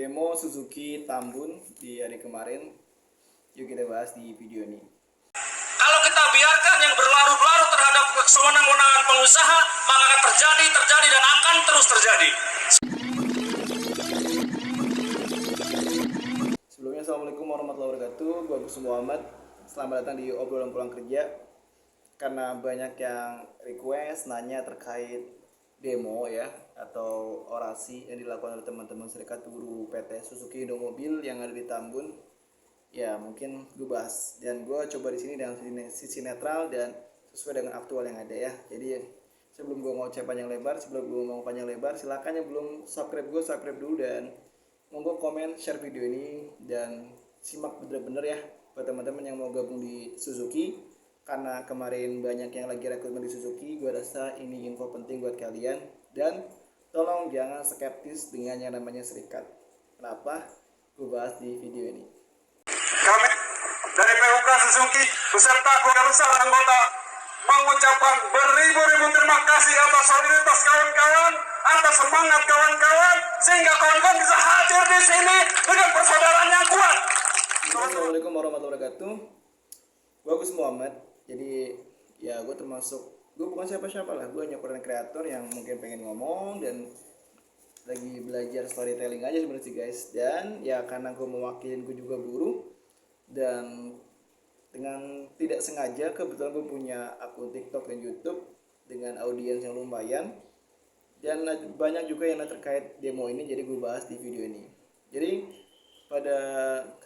Demo Suzuki Tambun di hari kemarin, yuk kita bahas di video ini. Kalau kita biarkan yang berlarut-larut terhadap kewenangan pengusaha, maka akan terjadi dan akan terus terjadi. Sebelumnya, Assalamualaikum warahmatullahi wabarakatuh. Gue Agus Muhammad. Selamat datang di obrolan pulang kerja. Karena banyak yang request nanya terkait demo ya atau orasi yang dilakukan oleh teman-teman Serikat Buruh PT Suzuki Indomobil yang ada di Tambun, ya mungkin gue bahas dan gue coba di sini dengan sisi netral dan sesuai dengan aktual yang ada ya. Jadi sebelum gue mau panjang lebar, silakan yang belum subscribe dulu dan monggo komen, share video ini dan simak bener-bener ya buat teman-teman yang mau gabung di Suzuki. Karena kemarin banyak yang lagi rekrutmen di Suzuki, gue rasa ini info penting buat kalian. Dan tolong jangan skeptis dengan yang namanya serikat. Kenapa? Gue bahas di video ini. Kami dari PUK Suzuki beserta keluarga besar anggota mengucapkan beribu-ribu terima kasih atas solidaritas kawan-kawan, atas semangat kawan-kawan, sehingga kawan-kawan bisa hadir di sini dengan persaudaraan yang kuat. Assalamualaikum warahmatullahi wabarakatuh. Gue Agus Muhammad. Jadi ya gue bukan siapa-siapa lah, gue hanya content creator yang mungkin pengen ngomong dan lagi belajar storytelling aja sebenarnya sih guys. Dan ya karena gue mewakilin gue juga buruh dan dengan tidak sengaja kebetulan gue punya akun TikTok dan YouTube dengan audiens yang lumayan dan banyak juga yang terkait demo ini, jadi gue bahas di video ini. Jadi pada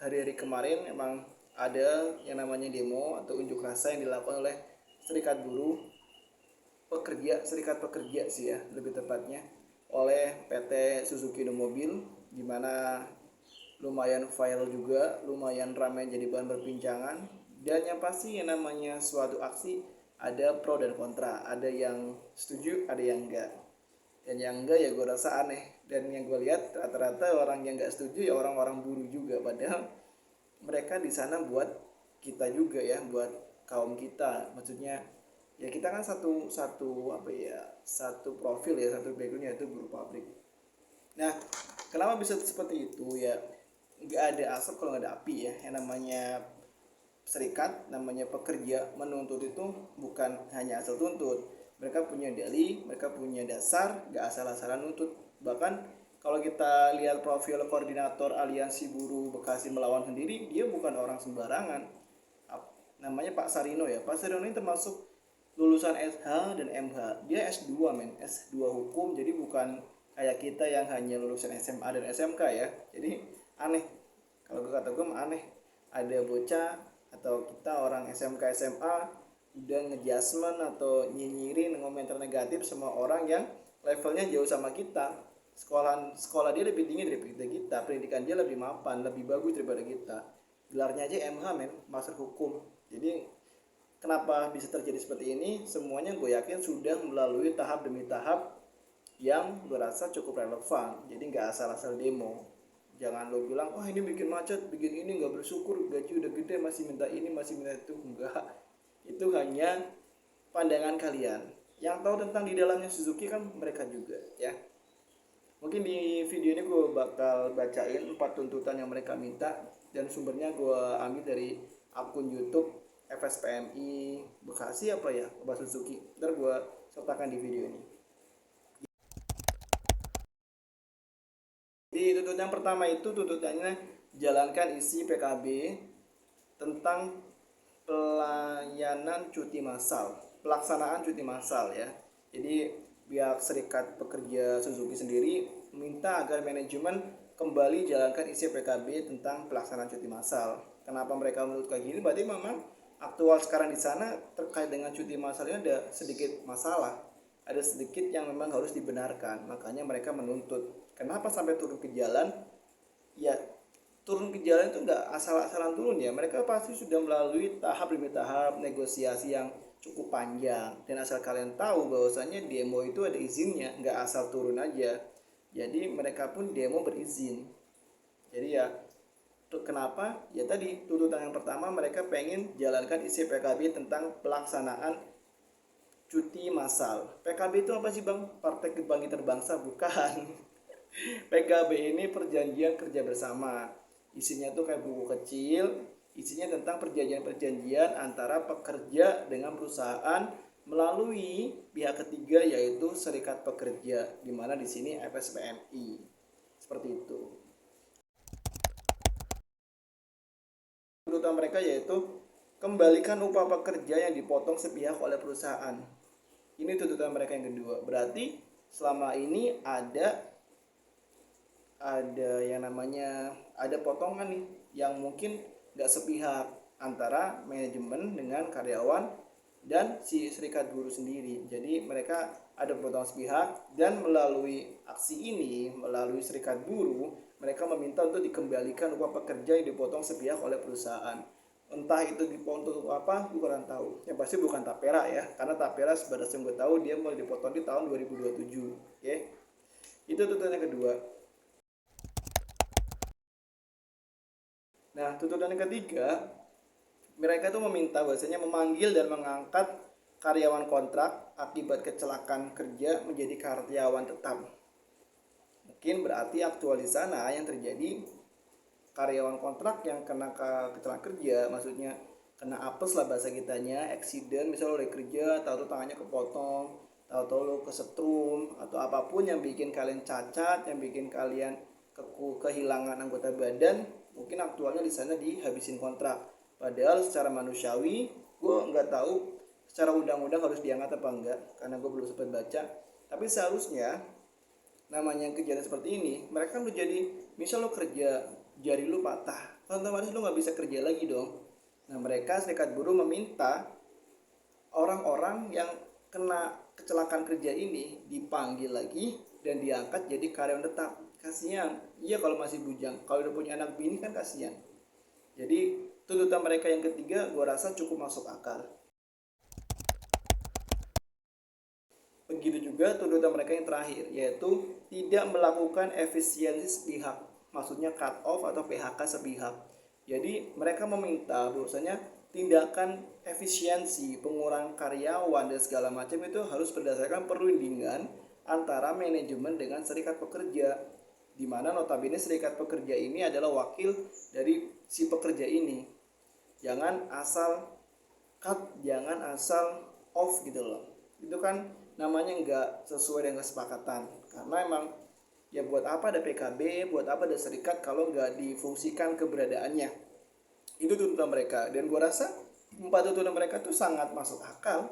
hari-hari kemarin emang ada yang namanya demo atau unjuk rasa yang dilakukan oleh serikat pekerja sih ya lebih tepatnya, oleh PT Suzuki Indomobil, di mana lumayan viral juga, lumayan ramai jadi bahan perbincangan. Dan yang pasti yang namanya suatu aksi ada pro dan kontra, ada yang setuju, ada yang enggak. Dan yang enggak ya gue rasa aneh, dan yang gue lihat rata-rata orang yang enggak setuju ya orang-orang buruh juga, padahal mereka di sana buat kita juga ya, buat kaum kita. Maksudnya ya kita kan satu profil ya, satu background, yaitu buruh pabrik. Nah, kenapa bisa seperti itu ya? Nggak ada asap kalau nggak ada api ya. Yang namanya serikat, namanya pekerja menuntut itu bukan hanya asal tuntut. Mereka punya dalih, mereka punya dasar, nggak asal-asalan nuntut. Bahkan kalau kita lihat profil koordinator Aliansi Buruh Bekasi Melawan sendiri, dia bukan orang sembarangan. Namanya Pak Sarino ya. Pak Sarino ini termasuk lulusan SH dan MH. Dia S2 S2 hukum. Jadi bukan kayak kita yang hanya lulusan SMA dan SMK ya. Jadi aneh. Kalau kata gue mah aneh. Ada bocah atau kita orang SMK SMA udah ngejasmen atau nyinyirin, komentar negatif sama orang yang levelnya jauh sama kita. Sekolah dia lebih tinggi daripada kita, pendidikan dia lebih mapan, lebih bagus daripada kita. Gelarnya aja MH Master Hukum. Jadi kenapa bisa terjadi seperti ini? Semuanya gue yakin sudah melalui tahap demi tahap yang gue rasa cukup relevan. Jadi nggak asal-asal demo. Jangan lo bilang, wah ini bikin macet, bikin ini nggak bersyukur, gaji udah gede masih minta ini, masih minta itu. Enggak. Itu hanya pandangan kalian. Yang tahu tentang di dalamnya Suzuki kan mereka juga ya. Mungkin di video ini gue bakal bacain 4 tuntutan yang mereka minta, dan sumbernya gue ambil dari akun YouTube FSPMI Bekasi Pak Suzuki. Ntar gue sertakan di video ini. Di tuntutan yang pertama itu tuntutannya jalankan isi PKB tentang pelaksanaan cuti massal ya. Jadi pihak serikat pekerja Suzuki sendiri minta agar manajemen kembali jalankan isi PKB tentang pelaksanaan cuti massal. Kenapa mereka menurut kayak gini? Berarti memang aktual sekarang di sana terkait dengan cuti massal ini ada sedikit masalah, ada sedikit yang memang harus dibenarkan. Makanya mereka menuntut. Kenapa sampai turun ke jalan? Ya turun ke jalan itu nggak asal-asalan turun ya. Mereka pasti sudah melalui tahap demi tahap negosiasi yang cukup panjang. Dan asal kalian tahu bahwasanya demo itu ada izinnya, nggak asal turun aja. Jadi mereka pun demo berizin. Jadi ya kenapa? Ya tadi tuntutan yang pertama, mereka pengen jalankan isi PKB tentang pelaksanaan cuti massal. PKB itu apa sih bang? Partai Kebangkitan Bangsa? Bukan. PKB ini perjanjian kerja bersama. Isinya tuh kayak buku kecil, isinya tentang perjanjian-perjanjian antara pekerja dengan perusahaan melalui pihak ketiga yaitu serikat pekerja, di mana di sini FSPMI. Seperti itu. Tuntutan mereka yaitu kembalikan upah pekerja yang dipotong sepihak oleh perusahaan. Ini tuntutan mereka yang kedua. Berarti selama ini ada yang namanya ada potongan nih yang mungkin nggak sepihak antara manajemen dengan karyawan dan si serikat buruh sendiri. Jadi mereka ada potongan sepihak dan melalui aksi ini, melalui serikat buruh, mereka meminta untuk dikembalikan upah pekerja yang dipotong sepihak oleh perusahaan. Entah itu dipotong untuk apa, gue kurang tahu. Yang pasti bukan tapera ya, karena tapera sebatas yang gue tahu dia mulai dipotong di tahun 2027. Oke, itu tuntutan yang kedua. Nah, tuntutan yang ketiga, mereka itu meminta bahwasanya memanggil dan mengangkat karyawan kontrak akibat kecelakaan kerja menjadi karyawan tetap. Mungkin berarti aktual di sana yang terjadi karyawan kontrak yang kena kecelakaan kerja, maksudnya kena apes lah bahasa kitanya, accident, misalnya lo lagi kerja, tahu tangannya kepotong, tahu lo kesetrum atau apapun yang bikin kalian cacat, yang bikin kalian kehilangan anggota badan, mungkin aktualnya di sana dihabisin kontrak. Padahal secara manusiawi gue nggak tahu secara undang-undang harus diangkat apa enggak, karena gue belum sempat baca. Tapi seharusnya namanya kejadian seperti ini, mereka kan udah jadi, misal lo kerja jari lo patah, otomatis lo nggak bisa kerja lagi dong. Nah mereka serikat buruh meminta orang-orang yang kena kecelakaan kerja ini dipanggil lagi dan diangkat jadi karyawan tetap. Kasihan, iya kalau masih bujang, kalau udah punya anak bini kan kasihan. Jadi tuntutan mereka yang ketiga gue rasa cukup masuk akal. Begitu juga tuntutan mereka yang terakhir, yaitu tidak melakukan efisiensi sepihak, maksudnya cut off atau PHK sepihak. Jadi mereka meminta bahwasanya tindakan efisiensi, pengurangan karyawan dan segala macam itu harus berdasarkan perundingan antara manajemen dengan serikat pekerja, di mana notabene serikat pekerja ini adalah wakil dari si pekerja ini. Jangan asal cut, jangan asal off gitu loh. Itu kan namanya nggak sesuai dengan kesepakatan. Karena emang ya buat apa ada PKB, buat apa ada serikat kalau nggak difungsikan keberadaannya. Itu tuntutan mereka, dan gue rasa 4 tuntutan mereka tuh sangat masuk akal.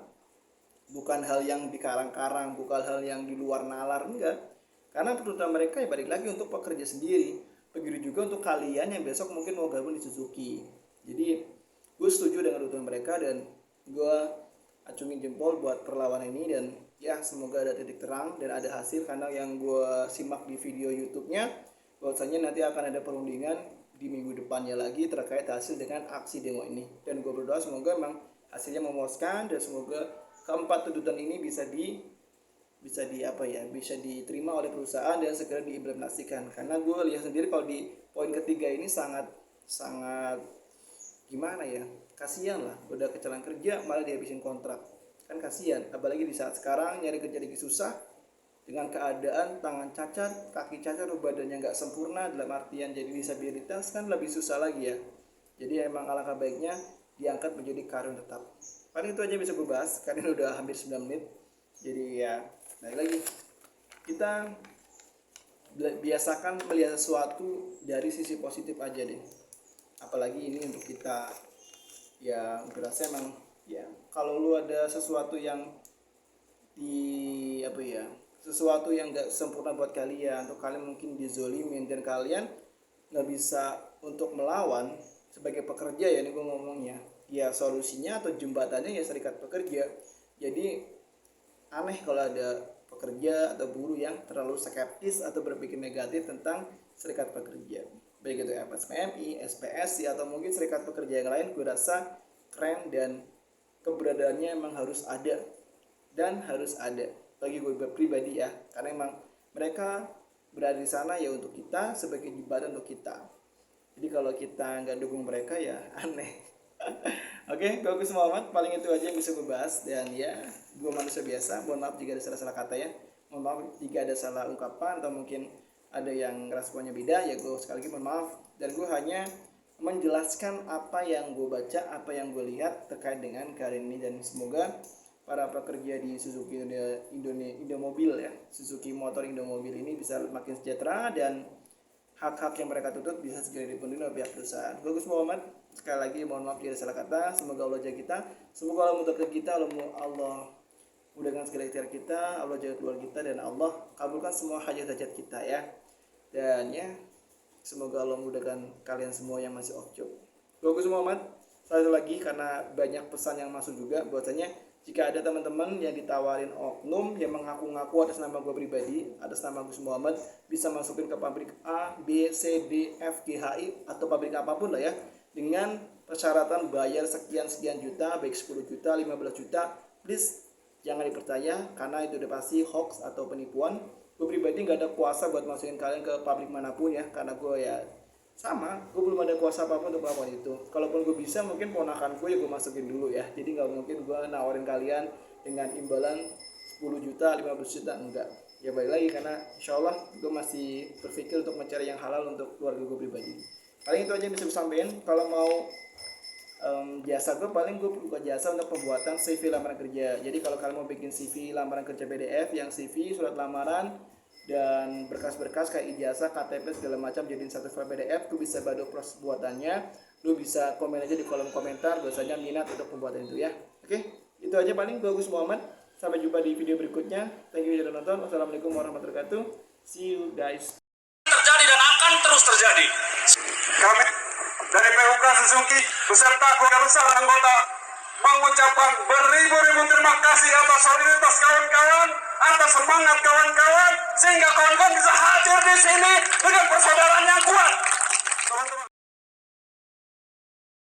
Bukan hal yang dikarang-karang, bukan hal yang di luar nalar, enggak. Karena tuntutan mereka ya balik lagi untuk pekerja sendiri. Begitu juga untuk kalian yang besok mungkin mau gabung di Suzuki. Jadi gue setuju dengan tuntutan mereka dan gue acungin jempol buat perlawanan ini, dan ya semoga ada titik terang dan ada hasil, karena yang gue simak di video YouTube-nya bahwasanya nanti akan ada perundingan di minggu depannya lagi terkait hasil dengan aksi demo ini. Dan gue berdoa semoga memang hasilnya memuaskan dan semoga keempat tuntutan ini bisa diterima oleh perusahaan dan segera diimplementasikan. Karena gue lihat sendiri kalau di poin ketiga ini sangat gimana ya, kasihan lah, udah kecelakaan kerja malah dihabisin kontrak, kan kasihan. Apalagi di saat sekarang nyari kerja lagi susah, dengan keadaan tangan cacat, kaki cacat, badannya nggak sempurna dalam artian jadi disabilitas, kan lebih susah lagi ya. Jadi emang alangkah baiknya diangkat menjadi karyawan tetap. Paling itu aja bisa gue bahas karena udah hampir 9 menit. Jadi ya, balik lagi, kita biasakan melihat sesuatu dari sisi positif aja deh. Apalagi ini untuk kita, ya berasa emang ya kalau lu ada sesuatu yang sesuatu yang gak sempurna buat kalian, atau kalian mungkin dizolimin dan kalian gak bisa untuk melawan sebagai pekerja, ya ini gue ngomongnya, ya solusinya atau jembatannya ya serikat pekerja. Jadi aneh kalau ada pekerja atau buruh yang terlalu skeptis atau berpikir negatif tentang serikat pekerja, baik itu FSPMI, SPSI atau mungkin serikat pekerja yang lain. Gue rasa keren dan keberadaannya emang harus ada dan harus ada bagi gue pribadi ya, karena emang mereka berada di sana ya untuk kita, sebagai jembatan untuk kita. Jadi kalau kita nggak dukung mereka ya aneh. Oke, bagus Muhammad, paling itu aja yang bisa gue bahas. Dan ya, gue manusia biasa, mohon maaf jika ada salah-salah kata ya, mohon maaf jika ada salah ungkapan atau mungkin ada yang responnya beda, ya gue sekali lagi mohon maaf. Dan gue hanya menjelaskan apa yang gue baca, apa yang gue lihat terkait dengan keadaan ini. Dan semoga para pekerja di Suzuki Indomobil ya, Suzuki Motor Indomobil ini bisa makin sejahtera dan hak-hak yang mereka tuntut bisa segera dipenuhi oleh pihak perusahaan. Gue Gus Muhammad, sekali lagi mohon maaf jika ada salah kata. Semoga Allah jaga kita, semoga Allah mudahkan kita, Allah mudahkan segala ikhtiar kita, Allah jaga keluarga kita, dan Allah kabulkan semua hajat-hajat kita ya. Dan ya, semoga Allah mudahkan kalian semua yang masih off job. Gue Gus Muhammad, satu lagi karena banyak pesan yang masuk juga, bahwasanya jika ada teman-teman yang ditawarin oknum yang mengaku-ngaku atas nama gue pribadi, atas nama Gus Muhammad, bisa masukin ke pabrik A, B, C, D, F, G, H, I, atau pabrik apapun lah ya, dengan persyaratan bayar sekian-sekian juta, baik 10 juta, 15 juta, please jangan dipercaya, karena itu udah pasti hoax atau penipuan. Gue pribadi gak ada kuasa buat masukin kalian ke pabrik manapun ya, karena gue ya sama, gue belum ada kuasa apapun untuk melakukan itu. Kalaupun gue bisa, mungkin ponakan gue ya gue masukin dulu ya. Jadi gak mungkin gue nawarin kalian dengan imbalan 10 juta, 15 juta, enggak. Ya balik lagi, karena insya Allah gue masih berpikir untuk mencari yang halal untuk keluarga gue pribadi. Paling itu aja yang bisa gue sampaikan. Kalau mau jasa gue, paling gue buka jasa untuk pembuatan CV lamaran kerja. Jadi kalau kalian mau bikin CV lamaran kerja PDF, yang CV, surat lamaran, dan berkas-berkas kayak ijazah, KTP segala macam jadiin satu file PDF, lu bisa bantu proses buatannya. Lu bisa komen aja di kolom komentar bahwasanya minat untuk pembuatan itu ya. Oke, itu aja paling. Gue Gus Muhammad, sampai jumpa di video berikutnya. Thank you sudah nonton. Wassalamualaikum warahmatullahi wabarakatuh. See you guys. Terjadi dan akan terus terjadi. Kami dari PUK Suzuki beserta keluarga besar anggota mengucapkan beribu-ribu terima kasih atas solidaritas kawan-kawan, atas semangat kawan-kawan, sehingga kawan-kawan bisa hadir di sini dengan persaudaraan yang kuat.